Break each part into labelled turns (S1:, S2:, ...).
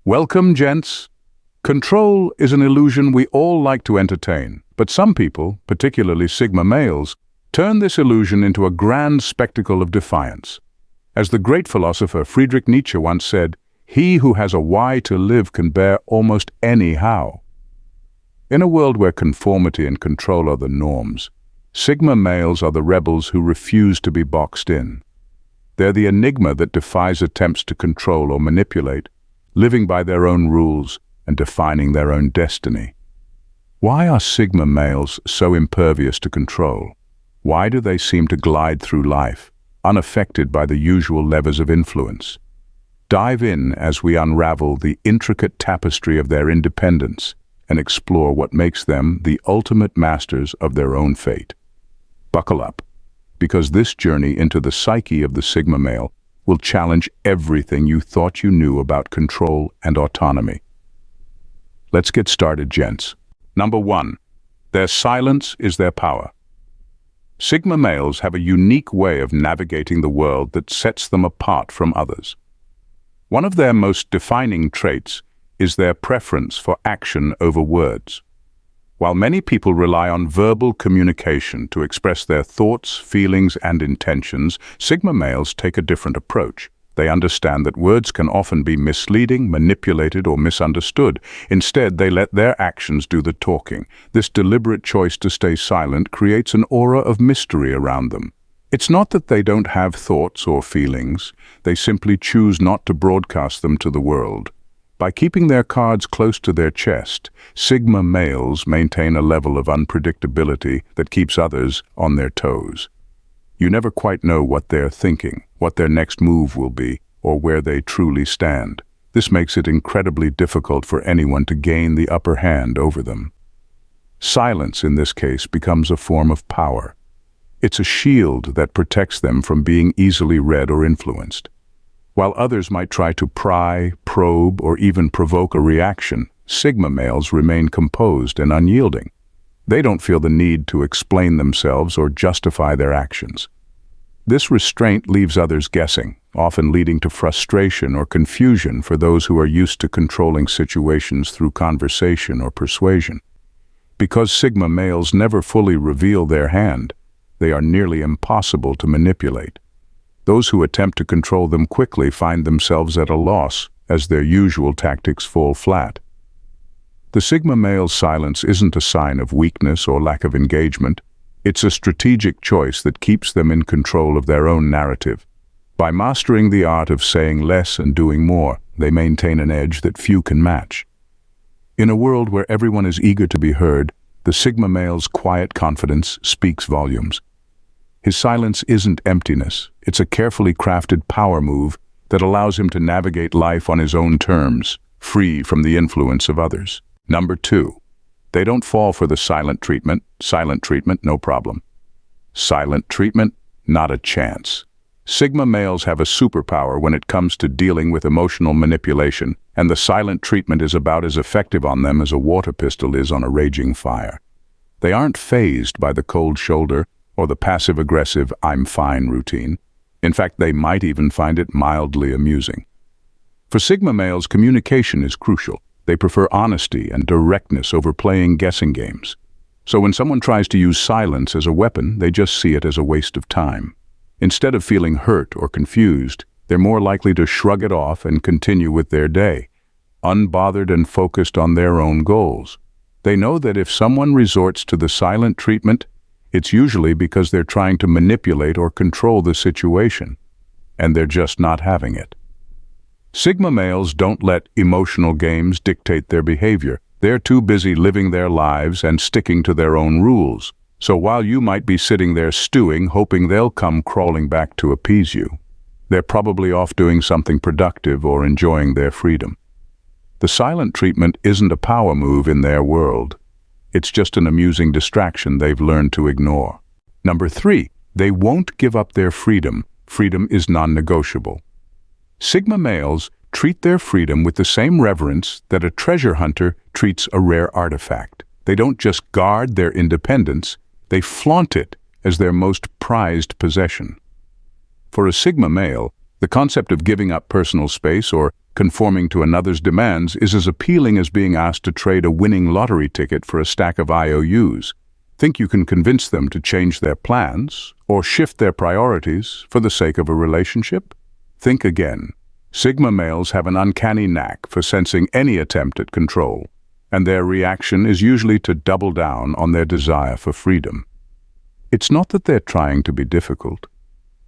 S1: Welcome, gents. Control is an illusion we all like to entertain, but some people, particularly Sigma males, turn this illusion into a grand spectacle of defiance. As the great philosopher Friedrich Nietzsche once said, "He who has a why to live can bear almost any how." In a world where conformity and control are the norms, Sigma males are the rebels who refuse to be boxed in. They're the enigma that defies attempts to control or manipulate, living by their own rules and defining their own destiny. Why are Sigma males so impervious to control? Why do they seem to glide through life, unaffected by the usual levers of influence? Dive in as we unravel the intricate tapestry of their independence and explore what makes them the ultimate masters of their own fate. Buckle up, because this journey into the psyche of the Sigma male will challenge everything you thought you knew about control and autonomy. Let's get started, gents. Number 1. Their silence is their power. Sigma males have a unique way of navigating the world that sets them apart from others. One of their most defining traits is their preference for action over words. While many people rely on verbal communication to express their thoughts, feelings, and intentions, Sigma males take a different approach. They understand that words can often be misleading, manipulated, or misunderstood. Instead, they let their actions do the talking. This deliberate choice to stay silent creates an aura of mystery around them. It's not that they don't have thoughts or feelings, they simply choose not to broadcast them to the world. By keeping their cards close to their chest, Sigma males maintain a level of unpredictability that keeps others on their toes. You never quite know what they're thinking, what their next move will be, or where they truly stand. This makes it incredibly difficult for anyone to gain the upper hand over them. Silence, in this case, becomes a form of power. It's a shield that protects them from being easily read or influenced. While others might try to pry, probe, or even provoke a reaction, Sigma males remain composed and unyielding. They don't feel the need to explain themselves or justify their actions. This restraint leaves others guessing, often leading to frustration or confusion for those who are used to controlling situations through conversation or persuasion. Because Sigma males never fully reveal their hand, they are nearly impossible to manipulate. Those who attempt to control them quickly find themselves at a loss as their usual tactics fall flat. The Sigma male's silence isn't a sign of weakness or lack of engagement. It's a strategic choice that keeps them in control of their own narrative. By mastering the art of saying less and doing more, they maintain an edge that few can match. In a world where everyone is eager to be heard, the Sigma male's quiet confidence speaks volumes. His silence isn't emptiness, it's a carefully crafted power move that allows him to navigate life on his own terms, free from the influence of others. Number 2. They don't fall for the silent treatment. Silent treatment, no problem. Silent treatment, not a chance. Sigma males have a superpower when it comes to dealing with emotional manipulation, and the silent treatment is about as effective on them as a water pistol is on a raging fire. They aren't fazed by the cold shoulder or the passive-aggressive "I'm fine" routine. In fact, they might even find it mildly amusing. For Sigma males, communication is crucial. They prefer honesty and directness over playing guessing games. So when someone tries to use silence as a weapon, they just see it as a waste of time. Instead of feeling hurt or confused, they're more likely to shrug it off and continue with their day, unbothered and focused on their own goals. They know that if someone resorts to the silent treatment, it's usually because they're trying to manipulate or control the situation, and they're just not having it. Sigma males don't let emotional games dictate their behavior. They're too busy living their lives and sticking to their own rules. So while you might be sitting there stewing, hoping they'll come crawling back to appease you, they're probably off doing something productive or enjoying their freedom. The silent treatment isn't a power move in their world. It's just an amusing distraction they've learned to ignore. Number 3, they won't give up their freedom. Freedom is non-negotiable. Sigma males treat their freedom with the same reverence that a treasure hunter treats a rare artifact. They don't just guard their independence, they flaunt it as their most prized possession. For a Sigma male, The concept of giving up personal space or conforming to another's demands is as appealing as being asked to trade a winning lottery ticket for a stack of IOUs. Think you can convince them to change their plans or shift their priorities for the sake of a relationship? Think again. Sigma males have an uncanny knack for sensing any attempt at control, and their reaction is usually to double down on their desire for freedom. It's not that they're trying to be difficult.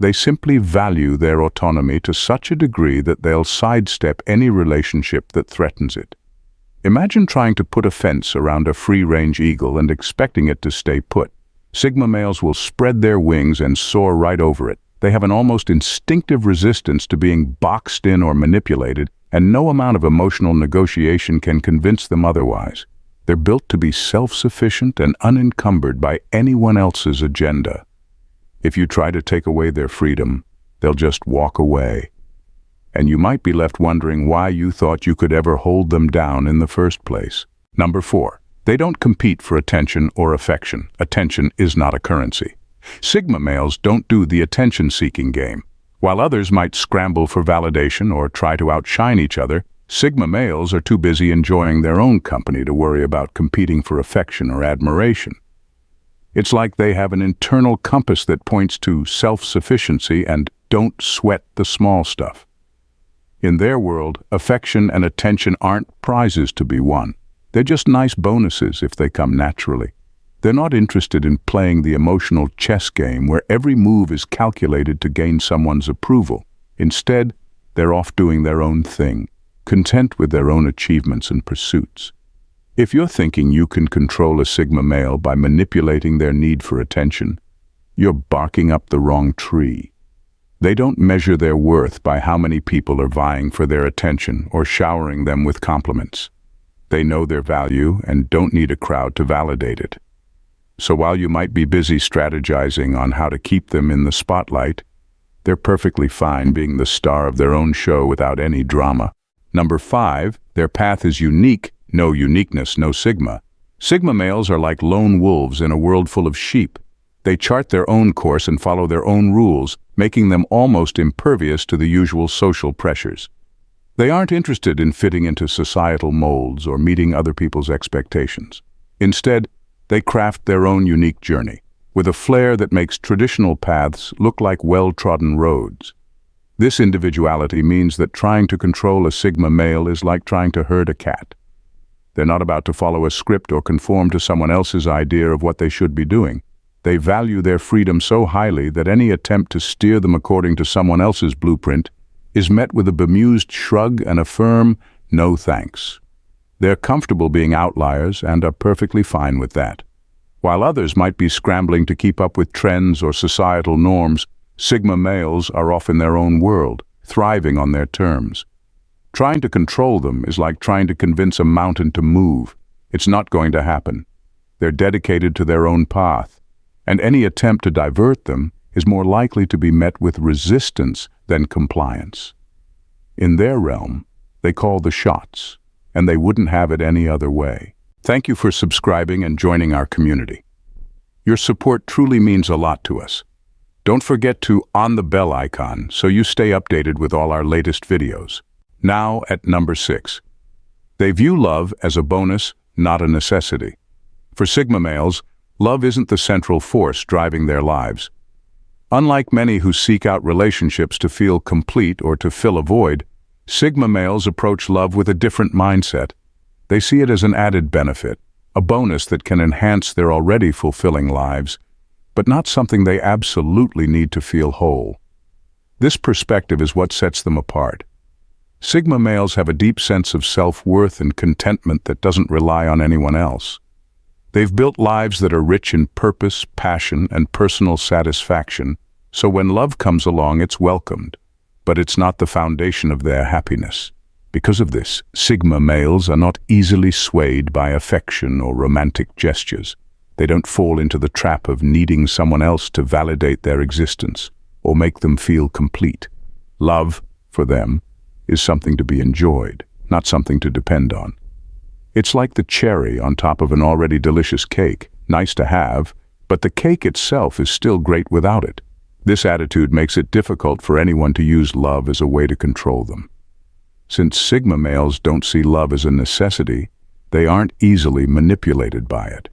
S1: They simply value their autonomy to such a degree that they'll sidestep any relationship that threatens it. Imagine trying to put a fence around a free-range eagle and expecting it to stay put. Sigma males will spread their wings and soar right over it. They have an almost instinctive resistance to being boxed in or manipulated, and no amount of emotional negotiation can convince them otherwise. They're built to be self-sufficient and unencumbered by anyone else's agenda. If you try to take away their freedom, they'll just walk away. And you might be left wondering why you thought you could ever hold them down in the first place. Number 4. They don't compete for attention or affection. Attention is not a currency. Sigma males don't do the attention-seeking game. While others might scramble for validation or try to outshine each other, Sigma males are too busy enjoying their own company to worry about competing for affection or admiration. It's like they have an internal compass that points to self-sufficiency and don't sweat the small stuff. In their world, affection and attention aren't prizes to be won. They're just nice bonuses if they come naturally. They're not interested in playing the emotional chess game where every move is calculated to gain someone's approval. Instead, they're off doing their own thing, content with their own achievements and pursuits. If you're thinking you can control a Sigma male by manipulating their need for attention, you're barking up the wrong tree. They don't measure their worth by how many people are vying for their attention or showering them with compliments. They know their value and don't need a crowd to validate it. So while you might be busy strategizing on how to keep them in the spotlight, they're perfectly fine being the star of their own show without any drama. Number 5, their path is unique. No uniqueness, no Sigma. Sigma males are like lone wolves in a world full of sheep. They chart their own course and follow their own rules, making them almost impervious to the usual social pressures. They aren't interested in fitting into societal molds or meeting other people's expectations. Instead, they craft their own unique journey, with a flair that makes traditional paths look like well-trodden roads. This individuality means that trying to control a Sigma male is like trying to herd a cat. They're not about to follow a script or conform to someone else's idea of what they should be doing. They value their freedom so highly that any attempt to steer them according to someone else's blueprint is met with a bemused shrug and a firm, no thanks. They're comfortable being outliers and are perfectly fine with that. While others might be scrambling to keep up with trends or societal norms, Sigma males are off in their own world, thriving on their terms. Trying to control them is like trying to convince a mountain to move. It's not going to happen. They're dedicated to their own path, and any attempt to divert them is more likely to be met with resistance than compliance. In their realm, they call the shots, and they wouldn't have it any other way. Thank you for subscribing and joining our community. Your support truly means a lot to us. Don't forget to on the bell icon so you stay updated with all our latest videos. Now at number 6. They view love as a bonus, not a necessity. For Sigma males, love isn't the central force driving their lives. Unlike many who seek out relationships to feel complete or to fill a void, Sigma males approach love with a different mindset. They see it as an added benefit, a bonus that can enhance their already fulfilling lives, but not something they absolutely need to feel whole. This perspective is what sets them apart. Sigma males have a deep sense of self-worth and contentment that doesn't rely on anyone else. They've built lives that are rich in purpose, passion, and personal satisfaction, so when love comes along, it's welcomed. But it's not the foundation of their happiness. Because of this, Sigma males are not easily swayed by affection or romantic gestures. They don't fall into the trap of needing someone else to validate their existence or make them feel complete. Love, for them, is something to be enjoyed, not something to depend on. It's like the cherry on top of an already delicious cake, nice to have, but the cake itself is still great without it. This attitude makes it difficult for anyone to use love as a way to control them. Since Sigma males don't see love as a necessity, they aren't easily manipulated by it.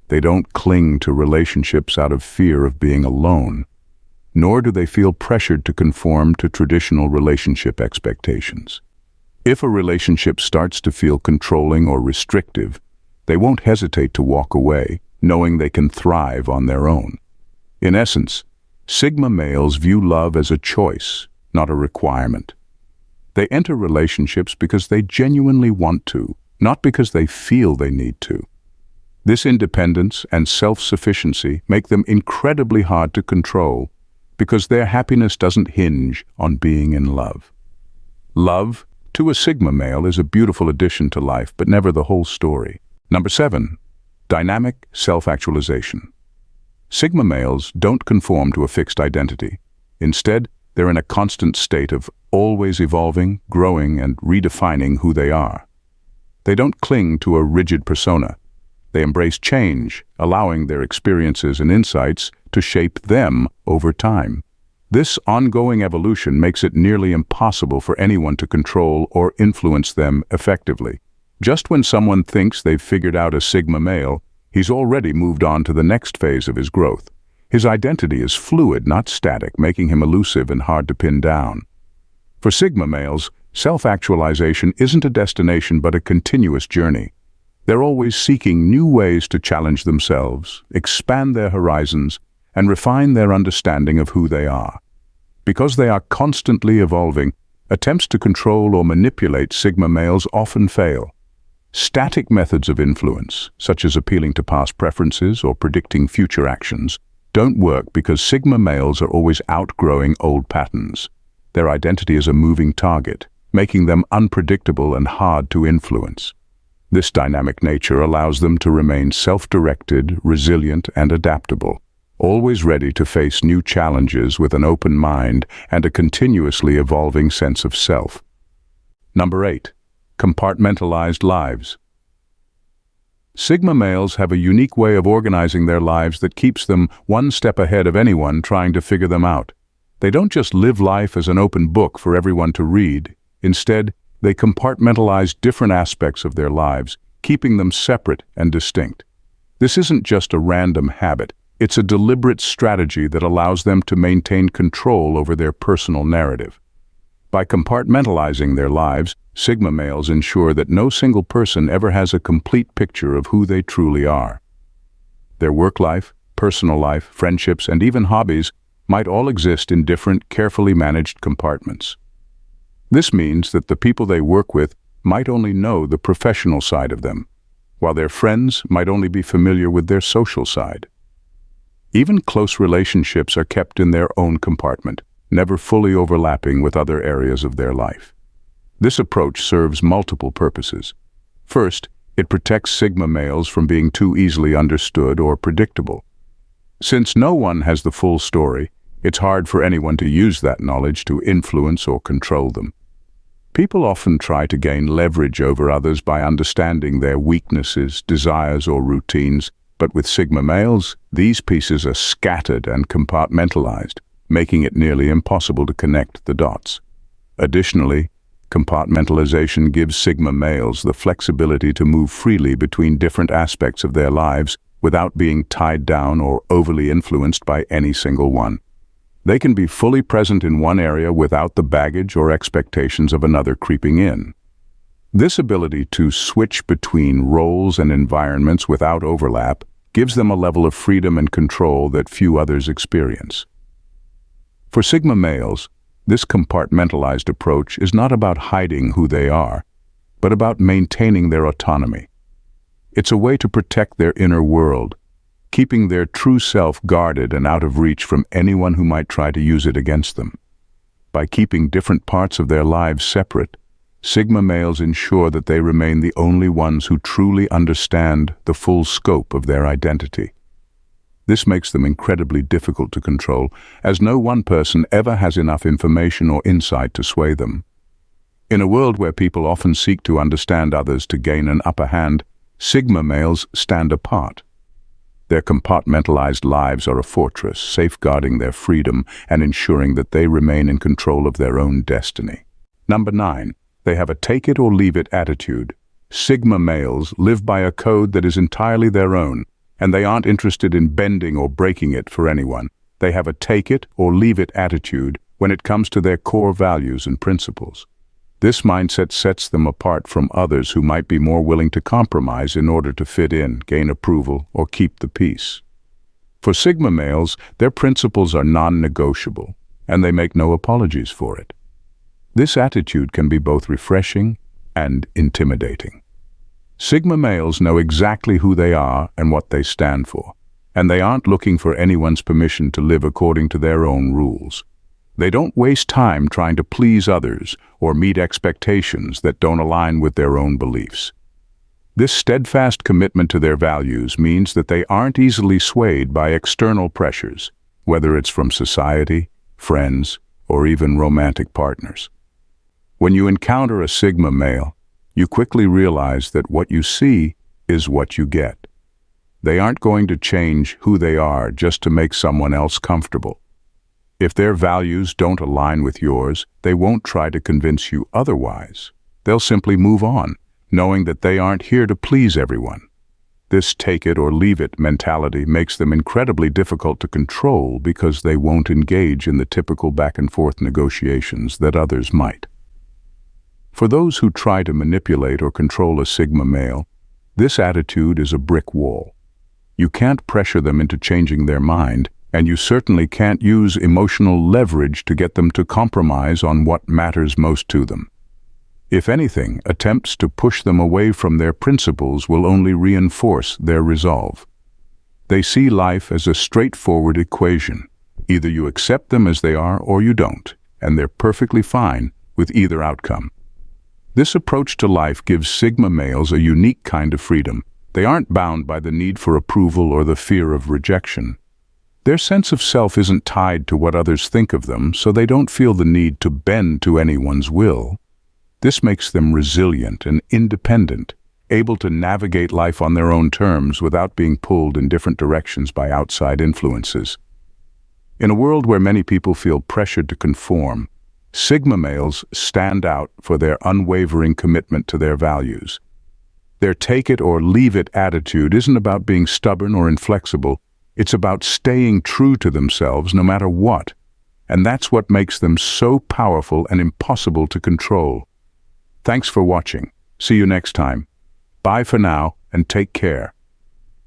S1: They don't cling to relationships out of fear of being alone, nor do they feel pressured to conform to traditional relationship expectations. If a relationship starts to feel controlling or restrictive, they won't hesitate to walk away, knowing they can thrive on their own. In essence, Sigma males view love as a choice, not a requirement. They enter relationships because they genuinely want to, not because they feel they need to. This independence and self-sufficiency make them incredibly hard to control because their happiness doesn't hinge on being in love. Love, to a Sigma male, is a beautiful addition to life, but never the whole story. Number 7. Dynamic self-actualization. Sigma males don't conform to a fixed identity. Instead, they're in a constant state of always evolving, growing, and redefining who they are. They don't cling to a rigid persona. They embrace change, allowing their experiences and insights to shape them over time. This ongoing evolution makes it nearly impossible for anyone to control or influence them effectively. Just when someone thinks they've figured out a Sigma male, he's already moved on to the next phase of his growth. His identity is fluid, not static, making him elusive and hard to pin down. For Sigma males, self-actualization isn't a destination but a continuous journey. They're always seeking new ways to challenge themselves, expand their horizons, and refine their understanding of who they are. Because they are constantly evolving, attempts to control or manipulate Sigma males often fail. Static methods of influence, such as appealing to past preferences or predicting future actions, don't work because Sigma males are always outgrowing old patterns. Their identity is a moving target, making them unpredictable and hard to influence. This dynamic nature allows them to remain self-directed, resilient, and adaptable, always ready to face new challenges with an open mind and a continuously evolving sense of self. Number 8. Compartmentalized lives. Sigma males have a unique way of organizing their lives that keeps them one step ahead of anyone trying to figure them out. They don't just live life as an open book for everyone to read. Instead, they compartmentalize different aspects of their lives, keeping them separate and distinct. This isn't just a random habit. It's a deliberate strategy that allows them to maintain control over their personal narrative. By compartmentalizing their lives, Sigma males ensure that no single person ever has a complete picture of who they truly are. Their work life, personal life, friendships, and even hobbies might all exist in different, carefully managed compartments. This means that the people they work with might only know the professional side of them, while their friends might only be familiar with their social side. Even close relationships are kept in their own compartment, never fully overlapping with other areas of their life. This approach serves multiple purposes. First, it protects Sigma males from being too easily understood or predictable. Since no one has the full story, it's hard for anyone to use that knowledge to influence or control them. People often try to gain leverage over others by understanding their weaknesses, desires, or routines, but with Sigma males, these pieces are scattered and compartmentalized, making it nearly impossible to connect the dots. Additionally, compartmentalization gives Sigma males the flexibility to move freely between different aspects of their lives without being tied down or overly influenced by any single one. They can be fully present in one area without the baggage or expectations of another creeping in. This ability to switch between roles and environments without overlap gives them a level of freedom and control that few others experience. For Sigma males, this compartmentalized approach is not about hiding who they are, but about maintaining their autonomy. It's a way to protect their inner world, keeping their true self guarded and out of reach from anyone who might try to use it against them. By keeping different parts of their lives separate, Sigma males ensure that they remain the only ones who truly understand the full scope of their identity. This makes them incredibly difficult to control, as no one person ever has enough information or insight to sway them. In a world where people often seek to understand others to gain an upper hand, Sigma males stand apart. Their compartmentalized lives are a fortress, safeguarding their freedom and ensuring that they remain in control of their own destiny. Number 9. They have a take-it-or-leave-it attitude. Sigma males live by a code that is entirely their own, and they aren't interested in bending or breaking it for anyone. They have a take-it-or-leave-it attitude when it comes to their core values and principles. This mindset sets them apart from others who might be more willing to compromise in order to fit in, gain approval, or keep the peace. For Sigma males, their principles are non-negotiable, and they make no apologies for it. This attitude can be both refreshing and intimidating. Sigma males know exactly who they are and what they stand for, and they aren't looking for anyone's permission to live according to their own rules. They don't waste time trying to please others or meet expectations that don't align with their own beliefs. This steadfast commitment to their values means that they aren't easily swayed by external pressures, whether it's from society, friends, or even romantic partners. When you encounter a Sigma male, you quickly realize that what you see is what you get. They aren't going to change who they are just to make someone else comfortable. If their values don't align with yours, they won't try to convince you otherwise. They'll simply move on, knowing that they aren't here to please everyone. This take-it-or-leave-it mentality makes them incredibly difficult to control because they won't engage in the typical back-and-forth negotiations that others might. For those who try to manipulate or control a Sigma male, this attitude is a brick wall. You can't pressure them into changing their mind, and you certainly can't use emotional leverage to get them to compromise on what matters most to them. If anything, attempts to push them away from their principles will only reinforce their resolve. They see life as a straightforward equation. Either you accept them as they are or you don't, and they're perfectly fine with either outcome. This approach to life gives Sigma males a unique kind of freedom. They aren't bound by the need for approval or the fear of rejection. Their sense of self isn't tied to what others think of them, so they don't feel the need to bend to anyone's will. This makes them resilient and independent, able to navigate life on their own terms without being pulled in different directions by outside influences. In a world where many people feel pressured to conform, Sigma males stand out for their unwavering commitment to their values. Their take-it-or-leave-it attitude isn't about being stubborn or inflexible. It's about staying true to themselves no matter what, and that's what makes them so powerful and impossible to control. Thanks for watching. See you next time. Bye for now, and take care.